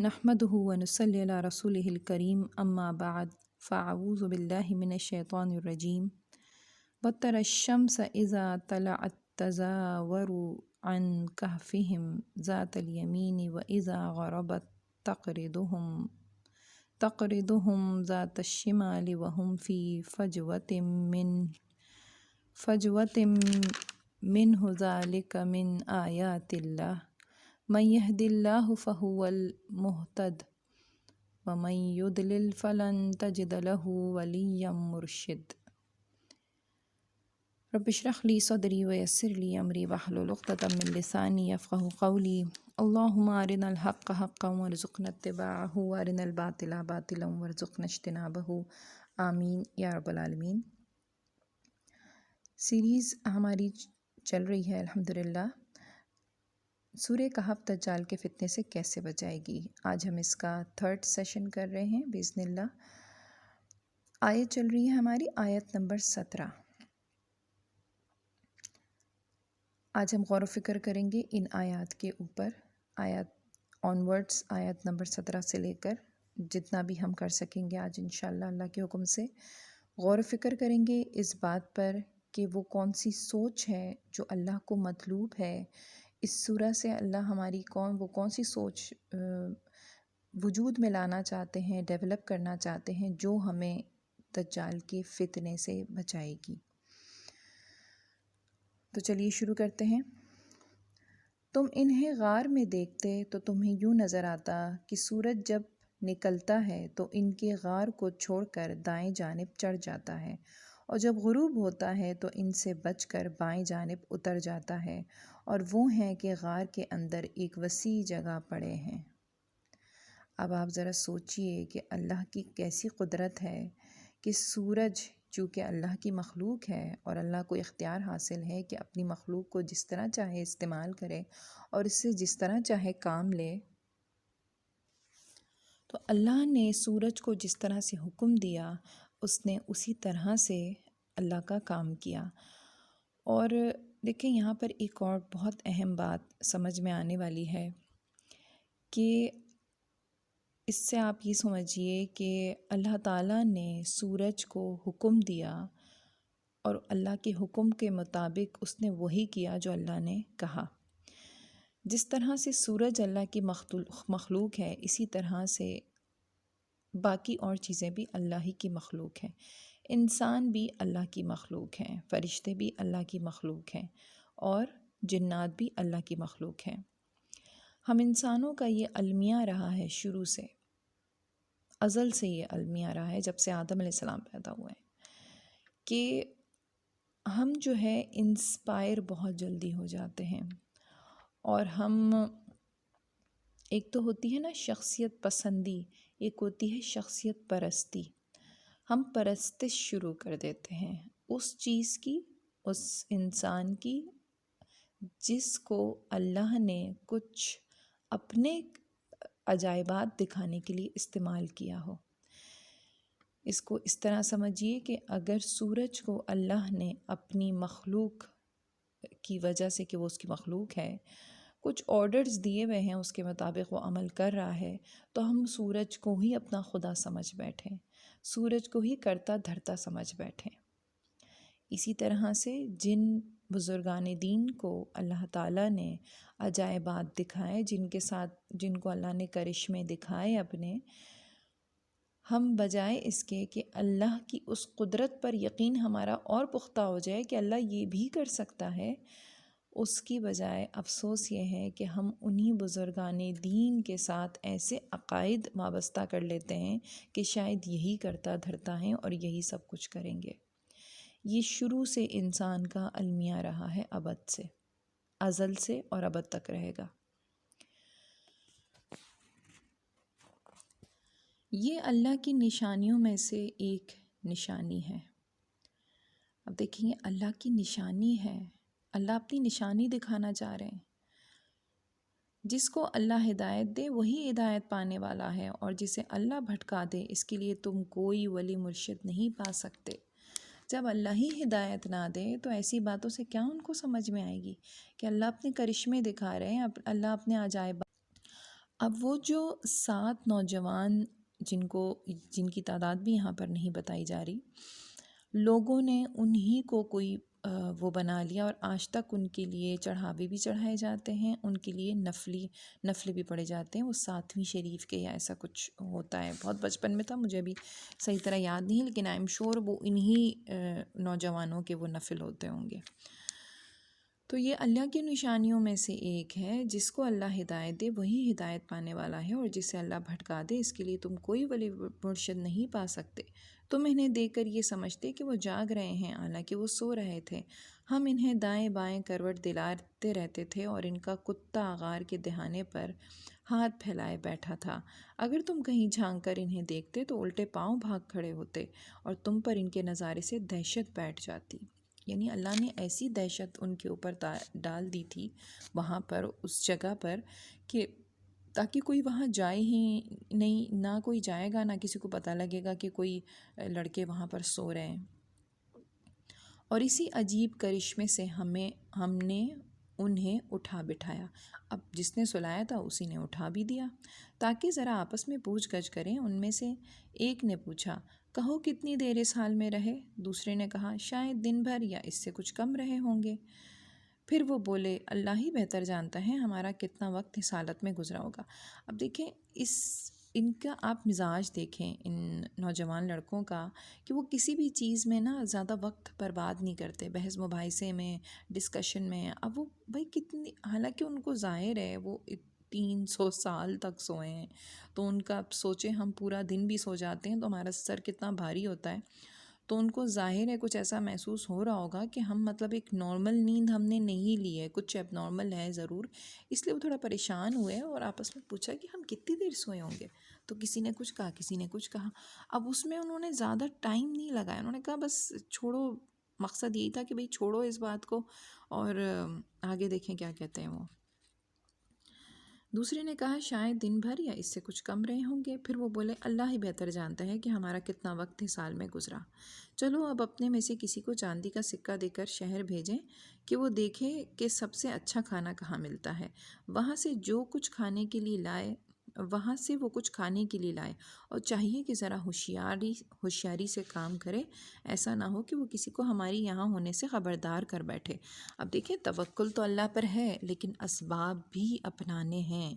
نحمده ونصلي على رسوله الكريم أما بعد فأعوذ بالله من الشيطان الرجيم وترى الشمس إذا طلعت تزاور عن كهفهم ذات اليمين وإذا غربت تقرضهم ذات الشمال وهم في فجوة منه ذلك من آيات الله من يهد الله فهو المهتد ومن يضلل فلن تجد له وليا مرشد رب اشرح لي صدري ويسر لي أمري واحلل عقدة من لساني يفقهوا قولي اللهم أرنا الحق حقا وارزقنا اتباعه وأرنا الباطل باطلا وارزقنا اجتنابه آمین یا رب العالمین۔ سیریز ہماری چل رہی ہے الحمدللہ، سورہ کہف دجال کے فتنے سے کیسے بچائے گی۔ آج ہم اس کا 3rd سیشن کر رہے ہیں باذن اللہ۔ آیت چل رہی ہے ہماری آیت نمبر 17۔ آج ہم غور و فکر کریں گے ان آیات کے اوپر، آیات آنورڈس، آیت نمبر 17 سے لے کر جتنا بھی ہم کر سکیں گے آج انشاءاللہ اللہ کے حکم سے غور و فکر کریں گے اس بات پر کہ وہ کون سی سوچ ہے جو اللہ کو مطلوب ہے۔ اس سورہ سے اللہ ہماری وہ کون سی سوچ وجود میں لانا چاہتے ہیں، ڈیولپ کرنا چاہتے ہیں، جو ہمیں دجال کے فتنے سے بچائے گی۔ تو چلیے شروع کرتے ہیں۔ تم انہیں غار میں دیکھتے تو تمہیں یوں نظر آتا کہ سورج جب نکلتا ہے تو ان کے غار کو چھوڑ کر دائیں جانب چڑھ جاتا ہے، اور جب غروب ہوتا ہے تو ان سے بچ کر بائیں جانب اتر جاتا ہے، اور وہ ہیں کہ غار کے اندر ایک وسیع جگہ پڑے ہیں۔ اب آپ ذرا سوچئے کہ اللہ کی کیسی قدرت ہے کہ سورج چونکہ اللہ کی مخلوق ہے اور اللہ کو اختیار حاصل ہے کہ اپنی مخلوق کو جس طرح چاہے استعمال کرے اور اس سے جس طرح چاہے کام لے، تو اللہ نے سورج کو جس طرح سے حکم دیا اس نے اسی طرح سے اللہ کا کام کیا۔ اور دیکھیں یہاں پر ایک اور بہت اہم بات سمجھ میں آنے والی ہے کہ اس سے آپ یہ سمجھیے کہ اللہ تعالیٰ نے سورج کو حکم دیا اور اللہ کے حکم کے مطابق اس نے وہی کیا جو اللہ نے کہا۔ جس طرح سے سورج اللہ کی مخلوق ہے، اسی طرح سے باقی اور چیزیں بھی اللہ ہی کی مخلوق ہیں۔ انسان بھی اللہ کی مخلوق ہیں، فرشتے بھی اللہ کی مخلوق ہیں، اور جنات بھی اللہ کی مخلوق ہیں۔ ہم انسانوں کا یہ المیہ رہا ہے، شروع سے ازل سے یہ المیہ رہا ہے، جب سے آدم علیہ السلام پیدا ہوئے ہیں، کہ ہم جو ہے انسپائر بہت جلدی ہو جاتے ہیں، اور ہم ایک تو ہوتی ہے نا شخصیت پسندی، ایک ہوتی ہے شخصیت پرستی۔ ہم پرستش شروع کر دیتے ہیں اس چیز کی، اس انسان کی جس کو اللہ نے کچھ اپنے عجائبات دکھانے کے لیے استعمال کیا ہو۔ اس کو اس طرح سمجھیے کہ اگر سورج کو اللہ نے اپنی مخلوق کی وجہ سے کہ وہ اس کی مخلوق ہے کچھ آرڈرز دیے ہوئے ہیں، اس کے مطابق وہ عمل کر رہا ہے، تو ہم سورج کو ہی اپنا خدا سمجھ بیٹھیں، سورج کو ہی کرتا دھرتا سمجھ بیٹھیں۔ اسی طرح سے جن بزرگان دین کو اللہ تعالیٰ نے عجائبات دکھائے، جن کو اللہ نے کرشمے دکھائے اپنے، ہم بجائے اس کے کہ اللہ کی اس قدرت پر یقین ہمارا اور پختہ ہو جائے کہ اللہ یہ بھی کر سکتا ہے، اس کی بجائے افسوس یہ ہے کہ ہم انہی بزرگان دین کے ساتھ ایسے عقائد وابستہ کر لیتے ہیں کہ شاید یہی کرتا دھرتا ہیں اور یہی سب کچھ کریں گے۔ یہ شروع سے انسان کا المیہ رہا ہے، ابد سے، ازل سے اور ابد تک رہے گا۔ یہ اللہ کی نشانیوں میں سے ایک نشانی ہے۔ اب دیکھیں یہ اللہ کی نشانی ہے، اللہ اپنی نشانی دکھانا چاہ رہے ہیں۔ جس کو اللہ ہدایت دے وہی ہدایت پانے والا ہے، اور جسے اللہ بھٹکا دے اس کے لیے تم کوئی ولی مرشد نہیں پا سکتے۔ جب اللہ ہی ہدایت نہ دے تو ایسی باتوں سے کیا ان کو سمجھ میں آئے گی کہ اللہ اپنے کرشمے دکھا رہے ہیں، اللہ اپنے عجائب۔ اب وہ جو 7 نوجوان جن کی تعداد بھی یہاں پر نہیں بتائی جا رہی، لوگوں نے انہی کو کوئی وہ بنا لیا، اور آج تک ان کے لیے چڑھاوے بھی چڑھائے جاتے ہیں، ان کے لیے نفلے بھی پڑھے جاتے ہیں، وہ 7ویں شریف کے یا ایسا کچھ ہوتا ہے، بہت بچپن میں تھا، مجھے ابھی صحیح طرح یاد نہیں، لیکن آئی ایم شور وہ انہی نوجوانوں کے وہ نفل ہوتے ہوں گے۔ تو یہ اللہ کی نشانیوں میں سے ایک ہے، جس کو اللہ ہدایت دے وہی ہدایت پانے والا ہے، اور جسے اللہ بھٹکا دے اس کے لیے تم کوئی ولی مرشد نہیں پا سکتے۔ تم انہیں دیکھ کر یہ سمجھتے کہ وہ جاگ رہے ہیں، حالانکہ وہ سو رہے تھے۔ ہم انہیں دائیں بائیں کروٹ دلاتے رہتے تھے، اور ان کا کتا غار کے دہانے پر ہاتھ پھیلائے بیٹھا تھا۔ اگر تم کہیں جھانک کر انہیں دیکھتے تو الٹے پاؤں بھاگ کھڑے ہوتے، اور تم پر ان کے نظارے سے دہشت بیٹھ جاتی۔ یعنی اللہ نے ایسی دہشت ان کے اوپر ڈال دی تھی وہاں پر، اس جگہ پر، کہ تاکہ کوئی وہاں جائے ہی نہیں، نہ کوئی جائے گا، نہ کسی کو پتہ لگے گا کہ کوئی لڑکے وہاں پر سو رہے ہیں۔ اور اسی عجیب کرشمے سے ہم نے انہیں اٹھا بٹھایا۔ اب جس نے سلایا تھا اسی نے اٹھا بھی دیا، تاکہ ذرا آپس میں پوچھ گچھ کریں۔ ان میں سے ایک نے پوچھا، کہو کتنی دیر اس حال میں رہے؟ دوسرے نے کہا، شاید دن بھر یا اس سے کچھ کم رہے ہوں گے۔ پھر وہ بولے، اللہ ہی بہتر جانتا ہے ہمارا کتنا وقت اس حالت میں گزرا ہوگا۔ اب دیکھیں ان کا آپ مزاج دیکھیں ان نوجوان لڑکوں کا، کہ وہ کسی بھی چیز میں نا زیادہ وقت برباد نہیں کرتے، بحث مباحثے میں، ڈسکشن میں۔ اب وہ بھائی کتنی، حالانکہ ان کو ظاہر ہے وہ 300 سال تک سوئے ہیں، تو ان کا اب سوچیں ہم پورا دن بھی سو جاتے ہیں تو ہمارا سر کتنا بھاری ہوتا ہے، تو ان کو ظاہر ہے کچھ ایسا محسوس ہو رہا ہوگا کہ ہم مطلب ایک نارمل نیند ہم نے نہیں لی ہے، کچھ اب نارمل ہے ضرور، اس لیے وہ تھوڑا پریشان ہوئے اور آپس میں پوچھا کہ ہم کتنی دیر سوئے ہوں گے۔ تو کسی نے کچھ کہا، کسی نے کچھ کہا۔ اب اس میں انہوں نے زیادہ ٹائم نہیں لگایا، انہوں نے کہا بس چھوڑو، مقصد یہی تھا کہ بھئی چھوڑو اس بات کو، اور آگے دیکھیں کیا کہتے ہیں وہ۔ دوسرے نے کہا، شاید دن بھر یا اس سے کچھ کم رہے ہوں گے۔ پھر وہ بولے، اللہ ہی بہتر جانتا ہے کہ ہمارا کتنا وقت اس سال میں گزرا۔ چلو اب اپنے میں سے کسی کو چاندی کا سکہ دے کر شہر بھیجیں کہ وہ دیکھے کہ سب سے اچھا کھانا کہاں ملتا ہے، وہاں سے وہ کچھ کھانے کے لیے لائے، اور چاہیے کہ ذرا ہوشیاری سے کام کرے، ایسا نہ ہو کہ وہ کسی کو ہماری یہاں ہونے سے خبردار کر بیٹھے۔ اب دیکھیں توکل تو اللہ پر ہے، لیکن اسباب بھی اپنانے ہیں۔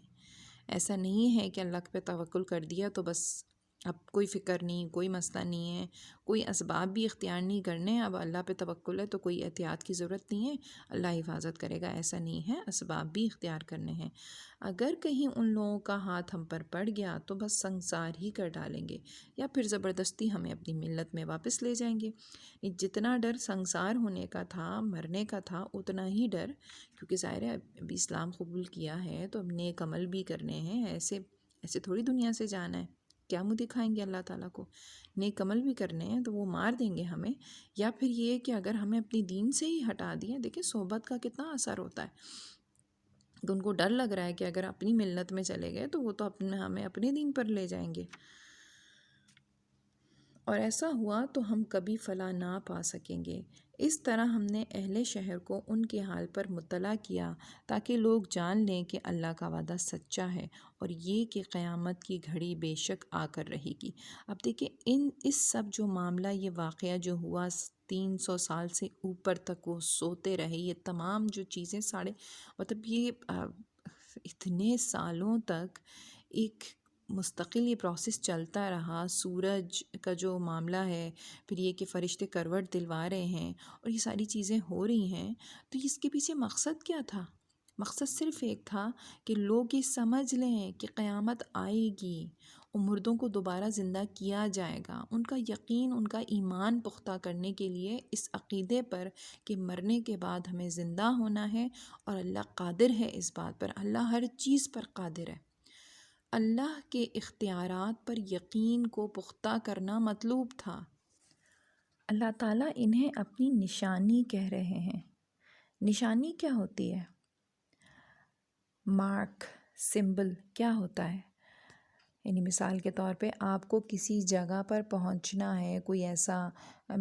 ایسا نہیں ہے کہ اللہ پہ توکل کر دیا تو بس اب کوئی فکر نہیں، کوئی مسئلہ نہیں ہے، کوئی اسباب بھی اختیار نہیں کرنے، اب اللہ پہ توکل ہے تو کوئی احتیاط کی ضرورت نہیں ہے، اللہ حفاظت کرے گا، ایسا نہیں ہے، اسباب بھی اختیار کرنے ہیں۔ اگر کہیں ان لوگوں کا ہاتھ ہم پر پڑ گیا تو بس سنسار ہی کر ڈالیں گے، یا پھر زبردستی ہمیں اپنی ملت میں واپس لے جائیں گے۔ جتنا ڈر سنسار ہونے کا تھا، مرنے کا تھا، اتنا ہی ڈر، کیونکہ ظاہر ہے ابھی اسلام قبول کیا ہے تو اب نیک عمل بھی کرنے ہیں، ایسے تھوڑی دنیا سے جانا ہے، کیا منہ دکھائیں گے اللہ تعالیٰ کو، نیک عمل بھی کرنے ہیں، تو وہ مار دیں گے ہمیں، یا پھر یہ کہ اگر ہمیں اپنی دین سے ہی ہٹا دیا۔ دیکھیں صحبت کا کتنا اثر ہوتا ہے، تو ان کو ڈر لگ رہا ہے کہ اگر اپنی ملت میں چلے گئے تو وہ تو ہمیں اپنے دین پر لے جائیں گے، اور ایسا ہوا تو ہم کبھی فلاح نہ پا سکیں گے۔ اس طرح ہم نے اہل شہر کو ان کے حال پر مطلع کیا تاکہ لوگ جان لیں کہ اللہ کا وعدہ سچا ہے، اور یہ کہ قیامت کی گھڑی بے شک آ کر رہے گی۔ اب دیکھیں اس سب جو معاملہ، یہ واقعہ جو ہوا 300 سال سے اوپر تک وہ سوتے رہے، یہ تمام جو چیزیں مطلب یہ اتنے سالوں تک ایک مستقل یہ پروسیس چلتا رہا۔ سورج کا جو معاملہ ہے، پھر یہ کہ فرشتے کروٹ دلوا رہے ہیں، اور یہ ساری چیزیں ہو رہی ہیں، تو اس کے پیچھے مقصد کیا تھا؟ مقصد صرف ایک تھا کہ لوگ یہ سمجھ لیں کہ قیامت آئے گی، اور مردوں کو دوبارہ زندہ کیا جائے گا۔ ان کا یقین، ان کا ایمان پختہ کرنے کے لیے اس عقیدے پر کہ مرنے کے بعد ہمیں زندہ ہونا ہے، اور اللہ قادر ہے اس بات پر، اللہ ہر چیز پر قادر ہے۔ اللہ کے اختیارات پر یقین کو پختہ کرنا مطلوب تھا۔ اللہ تعالیٰ انہیں اپنی نشانی کہہ رہے ہیں۔ نشانی کیا ہوتی ہے؟ مارک، سمبل کیا ہوتا ہے؟ یعنی مثال کے طور پہ آپ کو کسی جگہ پر پہنچنا ہے، کوئی ایسا،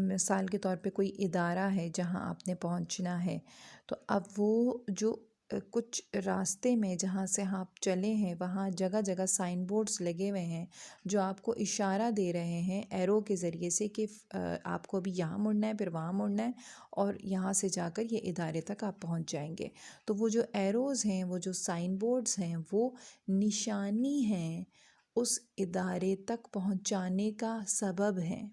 مثال کے طور پہ کوئی ادارہ ہے جہاں آپ نے پہنچنا ہے، تو اب وہ جو کچھ راستے میں جہاں سے آپ چلے ہیں وہاں جگہ جگہ سائن بورڈز لگے ہوئے ہیں جو آپ کو اشارہ دے رہے ہیں ایرو کے ذریعے سے کہ آپ کو ابھی یہاں مڑنا ہے، پھر وہاں مڑنا ہے، اور یہاں سے جا کر یہ ادارے تک آپ پہنچ جائیں گے۔ تو وہ جو ایروز ہیں، وہ جو سائن بورڈز ہیں، وہ نشانی ہیں اس ادارے تک پہنچانے کا سبب ہیں۔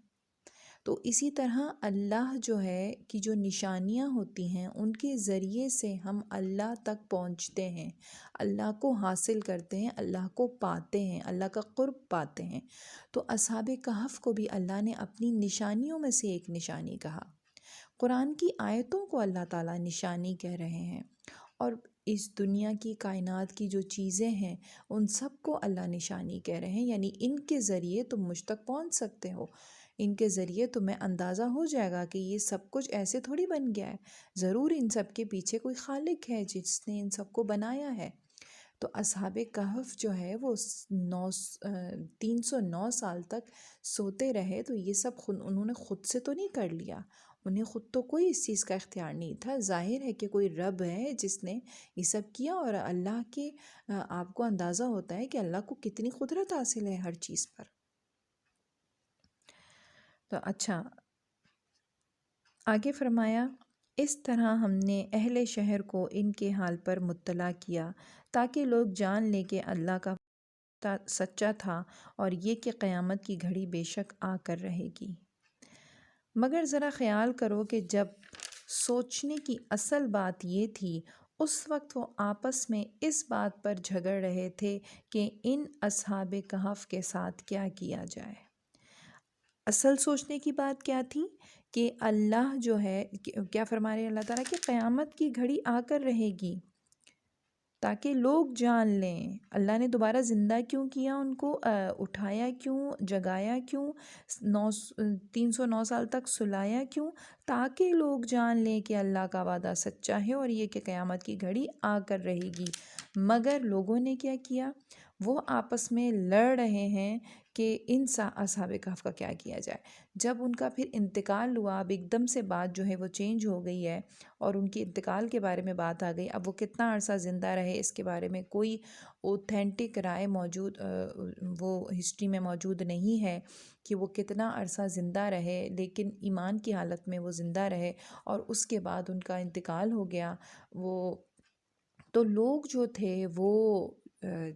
تو اسی طرح اللہ جو ہے کہ جو نشانیاں ہوتی ہیں ان کے ذریعے سے ہم اللہ تک پہنچتے ہیں، اللہ کو حاصل کرتے ہیں، اللہ کو پاتے ہیں، اللہ کا قرب پاتے ہیں۔ تو اصحاب کہف کو بھی اللہ نے اپنی نشانیوں میں سے ایک نشانی کہا۔ قرآن کی آیتوں کو اللہ تعالیٰ نشانی کہہ رہے ہیں، اور اس دنیا کی کائنات کی جو چیزیں ہیں ان سب کو اللہ نشانی کہہ رہے ہیں، یعنی ان کے ذریعے تم مجھ تک پہنچ سکتے ہو، ان کے ذریعے تمہیں اندازہ ہو جائے گا کہ یہ سب کچھ ایسے تھوڑی بن گیا ہے، ضرور ان سب کے پیچھے کوئی خالق ہے جس نے ان سب کو بنایا ہے۔ تو اصحاب کہف جو ہے وہ 309 سال تک سوتے رہے، تو یہ سب انہوں نے خود سے تو نہیں کر لیا، انہیں خود تو کوئی اس چیز کا اختیار نہیں تھا۔ ظاہر ہے کہ کوئی رب ہے جس نے یہ سب کیا، اور اللہ کے آپ کو اندازہ ہوتا ہے کہ اللہ کو کتنی قدرت حاصل ہے ہر چیز پر۔ تو اچھا، آگے فرمایا، اس طرح ہم نے اہل شہر کو ان کے حال پر مطلع کیا تاکہ لوگ جان لیں کہ اللہ کا سچا تھا اور یہ کہ قیامت کی گھڑی بے شک آ کر رہے گی۔ مگر ذرا خیال کرو کہ جب سوچنے کی اصل بات یہ تھی، اس وقت وہ آپس میں اس بات پر جھگڑ رہے تھے کہ ان اصحاب کہف کے ساتھ کیا کیا جائے۔ اصل سوچنے کی بات کیا تھی کہ اللہ جو ہے کیا فرما رہے ہیں اللہ تعالیٰ کہ قیامت کی گھڑی آ کر رہے گی تاکہ لوگ جان لیں۔ اللہ نے دوبارہ زندہ کیوں کیا ان کو، اٹھایا کیوں، جگایا کیوں، 309 سال تک سلایا کیوں؟ تاکہ لوگ جان لیں کہ اللہ کا وعدہ سچا ہے اور یہ کہ قیامت کی گھڑی آ کر رہے گی۔ مگر لوگوں نے کیا کیا؟ وہ آپس میں لڑ رہے ہیں کہ ان اصحاب کہف کا کیا کیا جائے۔ جب ان کا پھر انتقال ہوا، اب ایک دم سے بات جو ہے وہ چینج ہو گئی ہے اور ان کے انتقال کے بارے میں بات آ گئی۔ اب وہ کتنا عرصہ زندہ رہے اس کے بارے میں کوئی اوتھینٹک رائے موجود وہ ہسٹری میں موجود نہیں ہے کہ وہ کتنا عرصہ زندہ رہے، لیکن ایمان کی حالت میں وہ زندہ رہے اور اس کے بعد ان کا انتقال ہو گیا۔ وہ تو لوگ جو تھے وہ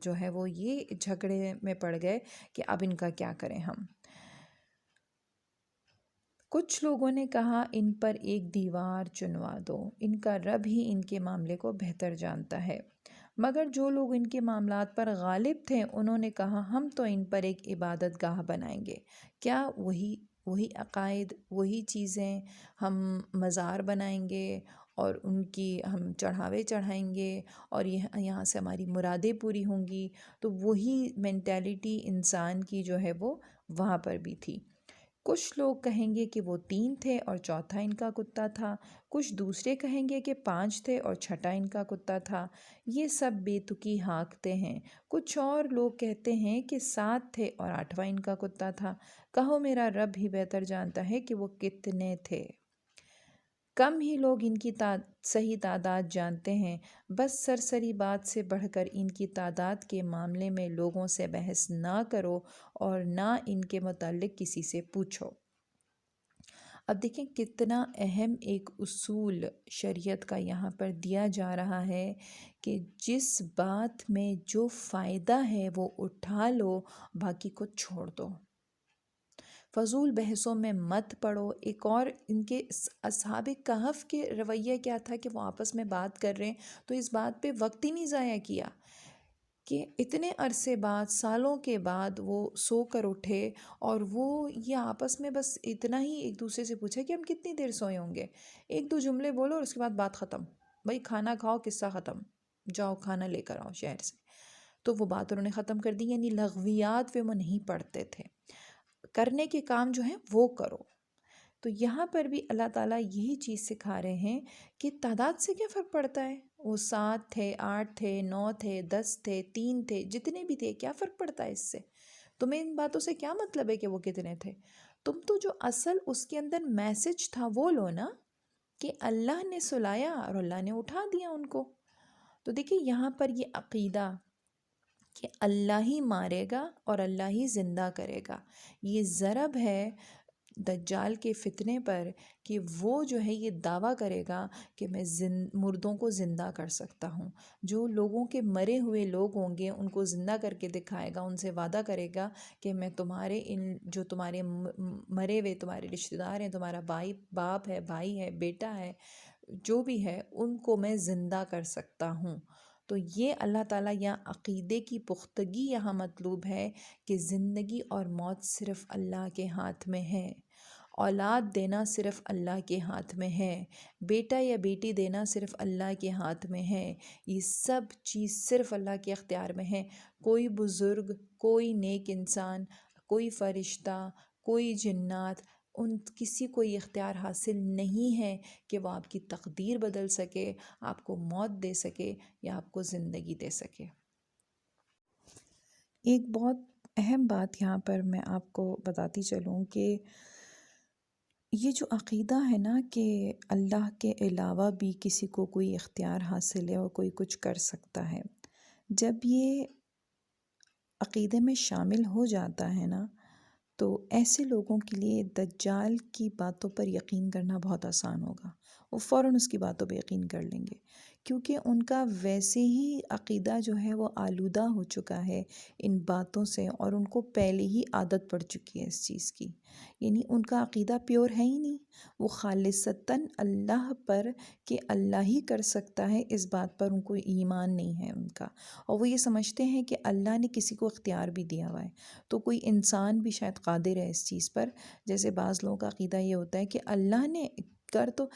جو ہے وہ یہ جھگڑے میں پڑ گئے کہ اب ان کا کیا کریں ہم۔ کچھ لوگوں نے کہا ان پر ایک دیوار چنوا دو، ان کا رب ہی ان کے معاملے کو بہتر جانتا ہے۔ مگر جو لوگ ان کے معاملات پر غالب تھے انہوں نے کہا ہم تو ان پر ایک عبادت گاہ بنائیں گے۔ کیا وہی عقائد، وہی چیزیں، ہم مزار بنائیں گے اور ان کی ہم چڑھاوے چڑھائیں گے اور یہاں سے ہماری مرادیں پوری ہوں گی۔ تو وہی مینٹیلٹی انسان کی جو ہے وہ وہاں پر بھی تھی۔ کچھ لوگ کہیں گے کہ وہ 3 تھے اور چوتھا ان کا کتا تھا، کچھ دوسرے کہیں گے کہ 5 تھے اور چھٹا ان کا کتا تھا۔ یہ سب بے تکی ہانکتے ہیں۔ کچھ اور لوگ کہتے ہیں کہ 7 تھے اور 8واں ان کا کتا تھا۔ کہو میرا رب ہی بہتر جانتا ہے کہ وہ کتنے تھے۔ کم ہی لوگ ان کی صحیح تعداد جانتے ہیں۔ بس سرسری بات سے بڑھ کر ان کی تعداد کے معاملے میں لوگوں سے بحث نہ کرو اور نہ ان کے متعلق کسی سے پوچھو۔ اب دیکھیں کتنا اہم ایک اصول شریعت کا یہاں پر دیا جا رہا ہے کہ جس بات میں جو فائدہ ہے وہ اٹھا لو، باقی کو چھوڑ دو، فضول بحثوں میں مت پڑو۔ ایک اور ان کے اصحاب کہف کے رویہ کیا تھا کہ وہ آپس میں بات کر رہے ہیں تو اس بات پہ وقت ہی نہیں ضائع کیا کہ اتنے عرصے بعد، سالوں کے بعد وہ سو کر اٹھے اور وہ یہ آپس میں بس اتنا ہی ایک دوسرے سے پوچھا کہ ہم کتنی دیر سوئے ہوں گے۔ 1-2 جملے بولو اور اس کے بعد بات ختم، بھائی کھانا کھاؤ، قصہ ختم، جاؤ کھانا لے کر آؤ شہر سے۔ تو وہ بات انہوں نے ختم کر دی، یعنی لغویات وہ نہیں پڑھتے تھے، کرنے کے کام جو ہیں وہ کرو۔ تو یہاں پر بھی اللہ تعالیٰ یہی چیز سکھا رہے ہیں کہ تعداد سے کیا فرق پڑتا ہے، وہ 7 تھے، 8 تھے، 9 تھے، 10 تھے، 3 تھے، جتنے بھی تھے، کیا فرق پڑتا ہے اس سے؟ تمہیں ان باتوں سے کیا مطلب ہے کہ وہ کتنے تھے؟ تم تو جو اصل اس کے اندر میسج تھا وہ لو نا، کہ اللہ نے سلایا اور اللہ نے اٹھا دیا ان کو۔ تو دیکھیں یہاں پر یہ عقیدہ کہ اللہ ہی مارے گا اور اللہ ہی زندہ کرے گا، یہ ضرب ہے دجال کے فتنے پر، کہ وہ جو ہے یہ دعویٰ کرے گا کہ میں مردوں کو زندہ کر سکتا ہوں، جو لوگوں کے مرے ہوئے لوگ ہوں گے ان کو زندہ کر کے دکھائے گا، ان سے وعدہ کرے گا کہ میں تمہارے جو تمہارے مرے ہوئے تمہارے رشتہ دار ہیں، تمہارا باپ ہے، بھائی ہے، بیٹا ہے، جو بھی ہے، ان کو میں زندہ کر سکتا ہوں۔ تو یہ اللہ تعالیٰ یا عقیدے کی پختگی یہاں مطلوب ہے کہ زندگی اور موت صرف اللہ کے ہاتھ میں ہے، اولاد دینا صرف اللہ کے ہاتھ میں ہے، بیٹا یا بیٹی دینا صرف اللہ کے ہاتھ میں ہے، یہ سب چیز صرف اللہ کے اختیار میں ہے۔ کوئی بزرگ، کوئی نیک انسان، کوئی فرشتہ، کوئی جنات، کسی کو یہ اختیار حاصل نہیں ہے کہ وہ آپ کی تقدیر بدل سکے، آپ کو موت دے سکے یا آپ کو زندگی دے سکے۔ ایک بہت اہم بات یہاں پر میں آپ کو بتاتی چلوں کہ یہ جو عقیدہ ہے نا کہ اللہ کے علاوہ بھی کسی کو کوئی اختیار حاصل ہے اور کوئی کچھ کر سکتا ہے، جب یہ عقیدے میں شامل ہو جاتا ہے نا تو ایسے لوگوں کے لیے دجال کی باتوں پر یقین کرنا بہت آسان ہوگا، وہ فوراً اس کی باتوں پہ یقین کر لیں گے، کیونکہ ان کا ویسے ہی عقیدہ جو ہے وہ آلودہ ہو چکا ہے ان باتوں سے، اور ان کو پہلے ہی عادت پڑ چکی ہے اس چیز کی، یعنی ان کا عقیدہ پیور ہے ہی نہیں، وہ خالصتاً اللہ پر کہ اللہ ہی کر سکتا ہے اس بات پر ان کو ایمان نہیں ہے ان کا، اور وہ یہ سمجھتے ہیں کہ اللہ نے کسی کو اختیار بھی دیا ہوا ہے، تو کوئی انسان بھی شاید قادر ہے اس چیز پر، جیسے بعض لوگوں کا عقیدہ یہ ہوتا ہے کہ اللہ نے کر تو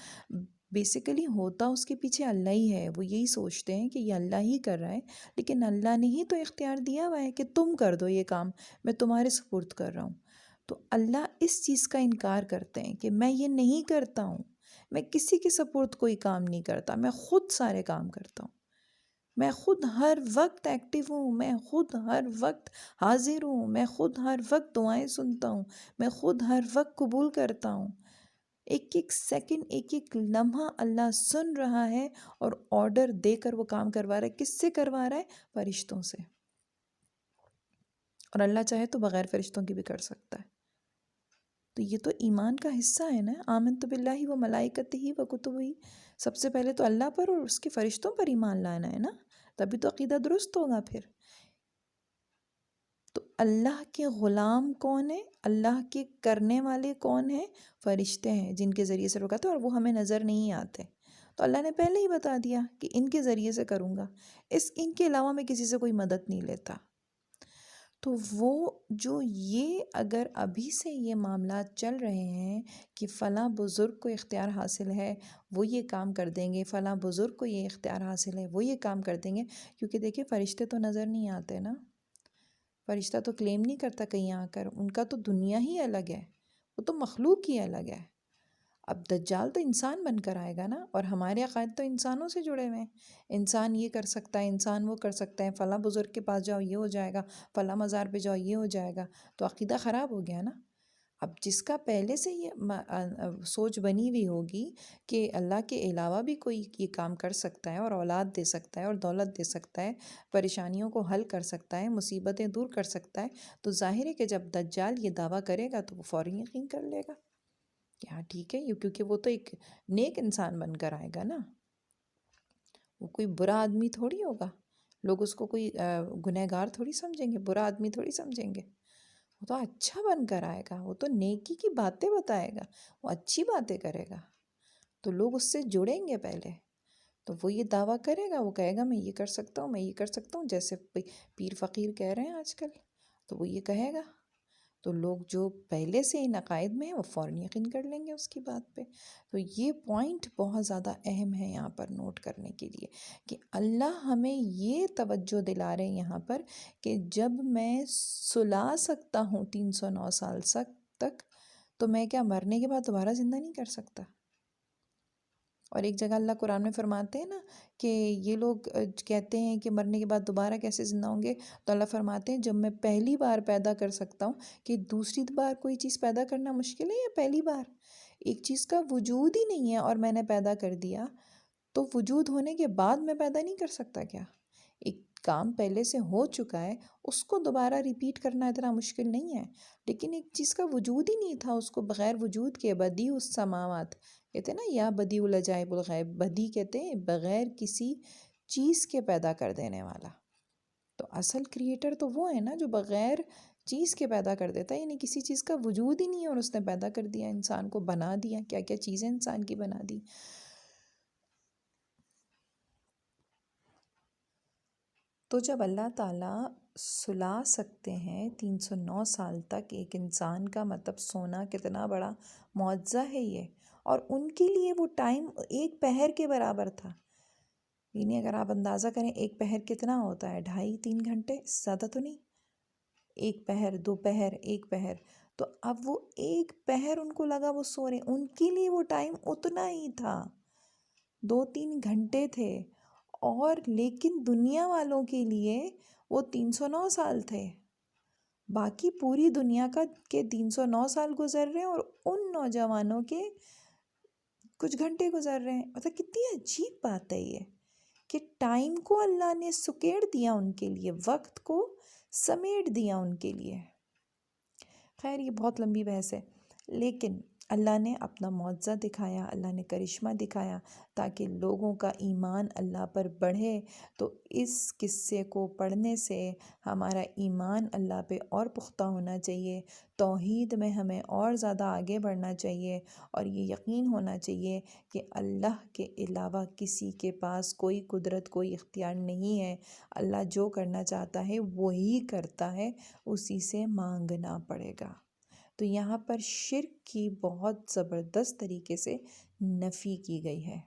بیسیکلی ہوتا اس کے پیچھے اللہ ہی ہے، وہ یہی سوچتے ہیں کہ یہ اللہ ہی کر رہا ہے، لیکن اللہ نے ہی تو اختیار دیا ہوا ہے کہ تم کر دو یہ کام، میں تمہارے سپرد کر رہا ہوں۔ تو اللہ اس چیز کا انکار کرتے ہیں کہ میں یہ نہیں کرتا ہوں، میں کسی کے سپرد کوئی کام نہیں کرتا، میں خود سارے کام کرتا ہوں، میں خود ہر وقت ایکٹیو ہوں، میں خود ہر وقت حاضر ہوں، میں خود ہر وقت دعائیں سنتا ہوں، میں خود ہر وقت قبول کرتا ہوں، ایک ایک سیکنڈ، ایک ایک لمحہ اللہ سن رہا ہے اور آرڈر دے کر وہ کام کروا رہا ہے۔ کس سے کروا رہا ہے؟ فرشتوں سے، اور اللہ چاہے تو بغیر فرشتوں کی بھی کر سکتا ہے۔ تو یہ تو ایمان کا حصہ ہے نا، آمنت باللہ و ملائکتہ و کتبہ، سب سے پہلے تو اللہ پر اور اس کے فرشتوں پر ایمان لانا ہے نا، تبھی تو عقیدہ درست ہوگا پھر۔ تو اللہ کے غلام کون ہیں؟ اللہ کے کرنے والے کون ہیں؟ فرشتے ہیں، جن کے ذریعے سے رکاتے ہیں، اور وہ ہمیں نظر نہیں آتے، تو اللہ نے پہلے ہی بتا دیا کہ ان کے ذریعے سے کروں گا، ان کے علاوہ میں کسی سے کوئی مدد نہیں لیتا۔ تو وہ جو یہ اگر ابھی سے یہ معاملات چل رہے ہیں کہ فلاں بزرگ کو اختیار حاصل ہے وہ یہ کام کر دیں گے، فلاں بزرگ کو یہ اختیار حاصل ہے وہ یہ کام کر دیں گے، کیونکہ دیکھیں فرشتے تو نظر نہیں آتے نا، فرشتہ تو کلیم نہیں کرتا کہیں آ کر، ان کا تو دنیا ہی الگ ہے، وہ تو مخلوق ہی الگ ہے۔ اب دجال تو انسان بن کر آئے گا نا، اور ہمارے عقائد تو انسانوں سے جڑے ہوئے ہیں، انسان یہ کر سکتا ہے، انسان وہ کر سکتا ہے، فلاں بزرگ کے پاس جاؤ یہ ہو جائے گا، فلاں مزار پہ جاؤ یہ ہو جائے گا، تو عقیدہ خراب ہو گیا نا۔ اب جس کا پہلے سے یہ سوچ بنی ہوئی ہوگی کہ اللہ کے علاوہ بھی کوئی یہ کام کر سکتا ہے اور اولاد دے سکتا ہے اور دولت دے سکتا ہے، پریشانیوں کو حل کر سکتا ہے، مصیبتیں دور کر سکتا ہے، تو ظاہر ہے کہ جب دجال یہ دعویٰ کرے گا تو وہ فوراً یقین کر لے گا کہ ہاں ٹھیک ہے، کیونکہ وہ تو ایک نیک انسان بن کر آئے گا نا، وہ کوئی برا آدمی تھوڑی ہوگا، لوگ اس کو کوئی گنہگار تھوڑی سمجھیں گے، برا آدمی تھوڑی سمجھیں گے، وہ تو اچھا بن کر آئے گا، وہ تو نیکی کی باتیں بتائے گا، وہ اچھی باتیں کرے گا، تو لوگ اس سے جڑیں گے پہلے، تو وہ یہ دعویٰ کرے گا، وہ کہے گا میں یہ کر سکتا ہوں، میں یہ کر سکتا ہوں، جیسے پیر فقیر کہہ رہے ہیں آج کل، تو وہ یہ کہے گا، تو لوگ جو پہلے سے ان عقائد میں ہیں وہ فوراً یقین کر لیں گے اس کی بات پہ۔ تو یہ پوائنٹ بہت زیادہ اہم ہے یہاں پر نوٹ کرنے کے لیے، کہ اللہ ہمیں یہ توجہ دلا رہے ہیں یہاں پر کہ جب میں سلا سکتا ہوں 309 سال تک، تو میں کیا مرنے کے بعد دوبارہ زندہ نہیں کر سکتا؟ اور ایک جگہ اللہ قرآن میں فرماتے ہیں نا کہ یہ لوگ کہتے ہیں کہ مرنے کے بعد دوبارہ کیسے زندہ ہوں گے، تو اللہ فرماتے ہیں جب میں پہلی بار پیدا کر سکتا ہوں، کہ دوسری بار کوئی چیز پیدا کرنا مشکل ہے یا پہلی بار ایک چیز کا وجود ہی نہیں ہے اور میں نے پیدا کر دیا، تو وجود ہونے کے بعد میں پیدا نہیں کر سکتا کیا؟ ایک کام پہلے سے ہو چکا ہے، اس کو دوبارہ ریپیٹ کرنا اتنا مشکل نہیں ہے، لیکن ایک چیز کا وجود ہی نہیں تھا، اس کو بغیر وجود کے بدیع السماوات کہتے ہیں نا، یا بدیع العجائب الغیب، بدیع کہتے ہیں بغیر کسی چیز کے پیدا کر دینے والا۔ تو اصل کریٹر تو وہ ہے نا جو بغیر چیز کے پیدا کر دیتا ہے، یعنی کسی چیز کا وجود ہی نہیں ہے اور اس نے پیدا کر دیا، انسان کو بنا دیا، کیا کیا چیزیں انسان کی بنا دی۔ تو جب اللہ تعالیٰ سلا سکتے ہیں 309 سال تک ایک انسان کا، مطلب سونا کتنا بڑا معجزہ ہے یہ، اور ان کے لیے وہ ٹائم ایک پہر کے برابر تھا۔ یعنی اگر آپ اندازہ کریں ایک پہر کتنا ہوتا ہے، 2.5-3 گھنٹے، زیادہ تو نہیں، ایک پہر، 2 پہر، ایک پہر، تو اب وہ ایک پہر ان کو لگا وہ سو رہے، ان کے لیے وہ ٹائم اتنا ہی تھا، 2-3 گھنٹے تھے، اور لیکن دنیا والوں کے لیے وہ 309 سال تھے۔ باقی پوری دنیا کے 309 سال گزر رہے ہیں اور ان نوجوانوں کے کچھ گھنٹے گزر رہے ہیں۔ مطلب کتنی عجیب بات ہے یہ کہ ٹائم کو اللہ نے سکیڑ دیا ان کے لیے، وقت کو سمیٹ دیا ان کے لیے۔ خیر یہ بہت لمبی بحث ہے، لیکن اللہ نے اپنا معجزہ دکھایا، اللہ نے کرشمہ دکھایا تاکہ لوگوں کا ایمان اللہ پر بڑھے۔ تو اس قصے کو پڑھنے سے ہمارا ایمان اللہ پہ اور پختہ ہونا چاہیے، توحید میں ہمیں اور زیادہ آگے بڑھنا چاہیے، اور یہ یقین ہونا چاہیے کہ اللہ کے علاوہ کسی کے پاس کوئی قدرت، کوئی اختیار نہیں ہے۔ اللہ جو کرنا چاہتا ہے وہی کرتا ہے، اسی سے مانگنا پڑے گا۔ تو یہاں پر شرک کی بہت زبردست طریقے سے نفی کی گئی ہے۔